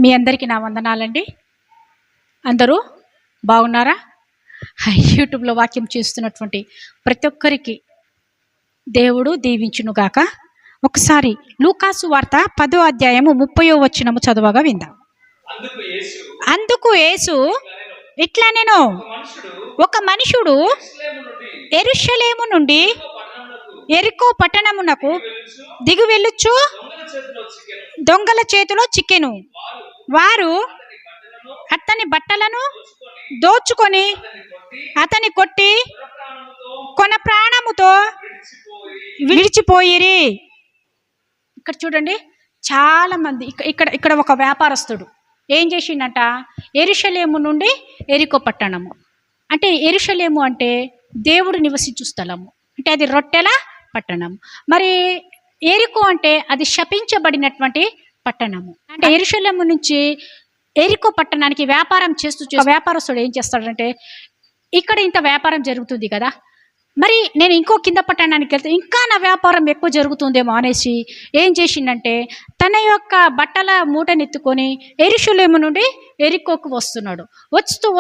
మీ అందరికీ నా వందనాలండి. అందరూ బాగున్నారా? యూట్యూబ్లో వాక్యం చేస్తున్నటువంటి ప్రతి ఒక్కరికి దేవుడు దీవించునుగాక. ఒకసారి లూకాసు వార్త 10వ అధ్యాయము 30వ వచనము చదవగా విందాం. అందుకు యేసు ఇట్లా నేను ఒక మనుషుడు యెరూషలేము నుండి యెరికో పట్టణమునకు దిగి వెళ్ళుచు దొంగల చేతిలో చిక్కెను. వారు అతని బట్టలను దోచుకొని అతని కొట్టి కొన ప్రాణముతో విడిచిపోయిరి. ఇక్కడ చూడండి, చాలా మంది ఇక్కడ ఒక వ్యాపారస్తుడు ఏం చేసిండట, యెరూషలేము నుండి యెరికో పట్టణము, అంటే యెరూషలేము అంటే దేవుడు నివసించు స్థలము, అంటే అది రొట్టెల పట్టణము. మరి యెరికో అంటే అది శపించబడినటువంటి పట్టణము. అంటే యెరూషలేము నుంచి యెరికో పట్టణానికి వ్యాపారం చేస్తూ వ్యాపారస్తుడు ఏం చేస్తాడంటే, ఇక్కడ ఇంత వ్యాపారం జరుగుతుంది కదా, మరి నేను ఇంకో కింద పట్టణానికి వెళ్తే ఇంకా నా వ్యాపారం ఎక్కువ జరుగుతుందేమో అనేసి ఏం చేసిండంటే, తన యొక్క బట్టల మూటనెత్తుకొని యెరూషలేము నుండి యెరికోకు వస్తున్నాడు.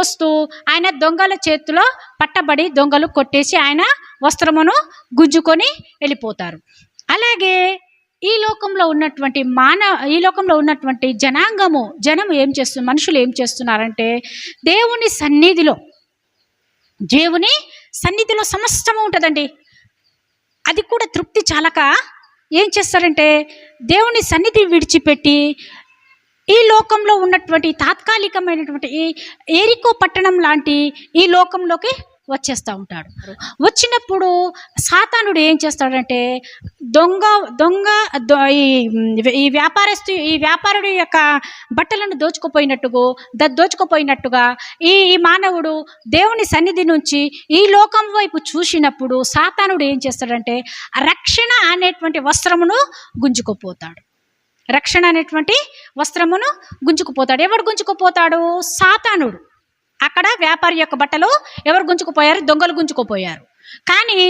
వస్తూ ఆయన దొంగల చేతిలో పట్టబడి దొంగలు కొట్టేసి ఆయన వస్త్రమును గుంజుకొని వెళ్ళిపోతారు. అలాగే ఈ లోకంలో ఉన్నటువంటి జనము ఏం చేస్తున్నారు, మనుషులు ఏం చేస్తున్నారంటే, దేవుని సన్నిధిలో సమస్తము ఉంటుందండి. అది కూడా తృప్తి చాలక ఏం చేస్తారంటే, దేవుని సన్నిధి విడిచిపెట్టి ఈ లోకంలో ఉన్నటువంటి తాత్కాలికమైనటువంటి ఈ యెరికో పట్టణం లాంటి ఈ లోకంలోకి వచ్చేస్తూ ఉంటాడు. వచ్చినప్పుడు సాతానుడు ఏం చేస్తాడంటే, ఈ వ్యాపారుడి యొక్క బట్టలను దోచుకుపోయినట్టుగా ఈ మానవుడు దేవుని సన్నిధి నుంచి ఈ లోకం వైపు చూసినప్పుడు సాతానుడు ఏం చేస్తాడంటే, రక్షణ అనేటువంటి వస్త్రమును గుంజుకుపోతాడు. ఎవడు గుంజుకుపోతాడు? సాతానుడు. అక్కడ వ్యాపారి యొక్క బట్టలు ఎవరు గుంజుకుపోయారు? దొంగలు గుంజుకుపోయారు. కానీ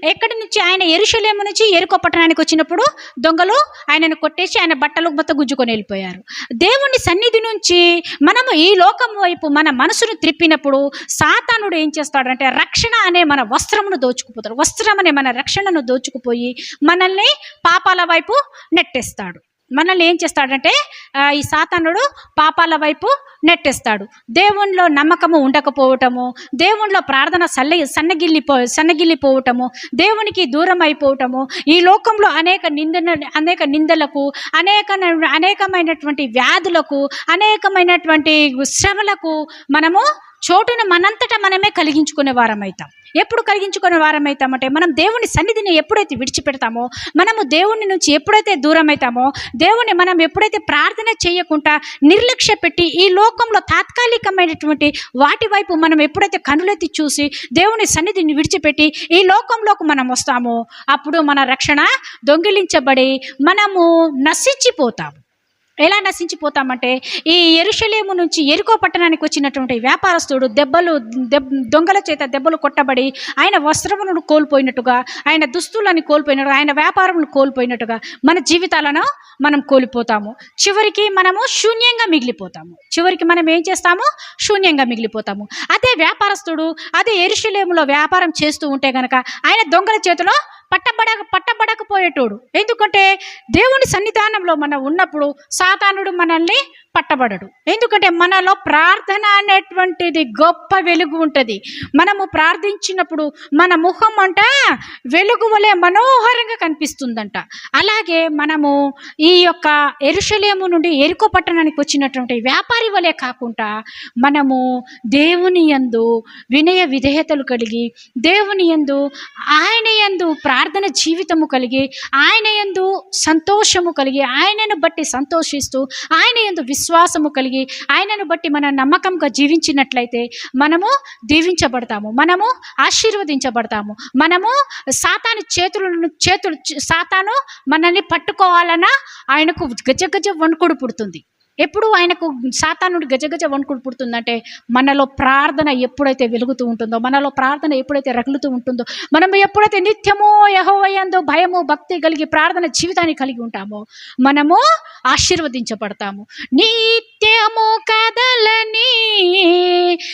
ఎక్కడి నుంచి ఆయన యెరూషలేము నుంచి యెరికో పట్టణానికి వచ్చినప్పుడు దొంగలు ఆయనను కొట్టేసి ఆయన బట్టలు మొత్తం గుంజుకొని వెళ్ళిపోయారు. దేవుని సన్నిధి నుంచి మనము ఈ లోకం వైపు మన మనసును త్రిప్పినప్పుడు సాతానుడు ఏం చేస్తాడంటే, రక్షణ అనే మన వస్త్రమును దోచుకుపోతాడు. వస్త్రం అనే మన రక్షణను దోచుకుపోయి మనల్ని పాపాల వైపు నెట్టేస్తాడు. మనల్ని ఏం చేస్తాడంటే, ఈ సాతానుడు పాపాల వైపు నెట్టేస్తాడు. దేవునిలో నమ్మకము ఉండకపోవటము, దేవునిలో ప్రార్థన సన్నగిల్లిపోవటము, దేవునికి దూరం అయిపోవటము, ఈ లోకంలో అనేక నిందలకు, అనేకమైనటువంటి వ్యాధులకు, అనేకమైనటువంటి శ్రమలకు మనము చోటును మనంతటా మనమే కలిగించుకునే వారమవుతాం. ఎప్పుడు కలిగించుకునే వారమవుతామంటే, మనం దేవుని సన్నిధిని ఎప్పుడైతే విడిచిపెడతామో, మనము దేవుని నుంచి ఎప్పుడైతే దూరం అవుతామో, దేవుని మనం ఎప్పుడైతే ప్రార్థన చేయకుండా నిర్లక్ష్య పెట్టి ఈ లోకంలో తాత్కాలికమైనటువంటి వాటి వైపు మనం ఎప్పుడైతే కనులెత్తి చూసి దేవుని సన్నిధిని విడిచిపెట్టి ఈ లోకంలోకి మనం వస్తామో, అప్పుడు మన రక్షణ దొంగిలించబడి మనము నశించిపోతాము. ఎలా నశించిపోతామంటే, ఈ యెరూషలేము నుంచి యెరికో పట్టణానికి వచ్చినటువంటి వ్యాపారస్తుడు దొంగల చేత దెబ్బలు కొట్టబడి ఆయన వస్త్రములను కోల్పోయినట్టుగా, ఆయన దుస్తులను కోల్పోయినట్టుగా, ఆయన వ్యాపారమును కోల్పోయినట్టుగా మన జీవితాలను మనం కోల్పోతాము. చివరికి మనము శూన్యంగా మిగిలిపోతాము. శూన్యంగా మిగిలిపోతాము. అదే వ్యాపారస్తుడు అదే యెరూషలేములో వ్యాపారం చేస్తూ ఉంటే గనక ఆయన దొంగల చేతిలో పట్టబడకపోయేటోడు. ఎందుకంటే దేవుని సన్నిధానంలో మనం ఉన్నప్పుడు సాతానుడు మనల్ని పట్టబడడు. ఎందుకంటే మనలో ప్రార్థన అనేటువంటిది గొప్ప వెలుగు ఉంటుంది. మనము ప్రార్థించినప్పుడు మన ముఖం అంట వెలుగు వలె మనోహరంగా కనిపిస్తుందంట. అలాగే మనము ఈ యొక్క యెరూషలేము నుండి యెరికో పట్టణానికి వచ్చినటువంటి వ్యాపారి వలె కాకుండా మనము దేవుని యందు వినయ విధేయతలు కలిగి, దేవుని యందు ఆయన యందు ప్రార్థన జీవితము కలిగి, ఆయన యందు సంతోషము కలిగి, ఆయనను బట్టి సంతోషిస్తూ, ఆయన యందు విశ్వాసము కలిగి, ఆయనను బట్టి మన నమ్మకంగా జీవించినట్లయితే మనము దీవించబడతాము, మనము ఆశీర్వదించబడతాము. మనము సాతాను మనల్ని పట్టుకోవాలన్నా ఆయనకు గజగజ వణుకుడు పుడుతుంది. ఎప్పుడు ఆయనకు సాతానుడు గజగజ వణుకుడు పుడుతుందంటే, మనలో ప్రార్థన ఎప్పుడైతే వెలుగుతూ ఉంటుందో, మనలో ప్రార్థన ఎప్పుడైతే రగులుతూ ఉంటుందో, మనం ఎప్పుడైతే నిత్యము యెహోవా యందు భయము భక్తి కలిగి ప్రార్థన జీవితాన్ని కలిగి ఉంటామో, మనము ఆశీర్వదించబడతాము. నిత్య నిత్యము కదలని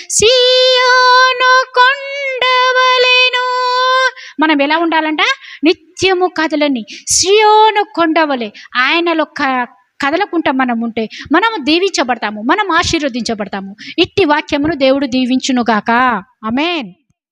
సియోను కొండవలెను. మనం ఎలా ఉండాలంట? నిత్యము కదలని సియోను కొండవలె. ఆయనలో కదలకుండా మనం ఉంటే మనము దీవించబడతాము, మనం ఆశీర్వదించబడతాము. ఇట్టి వాక్యమును దేవుడు దీవించునుగాక. ఆమేన్.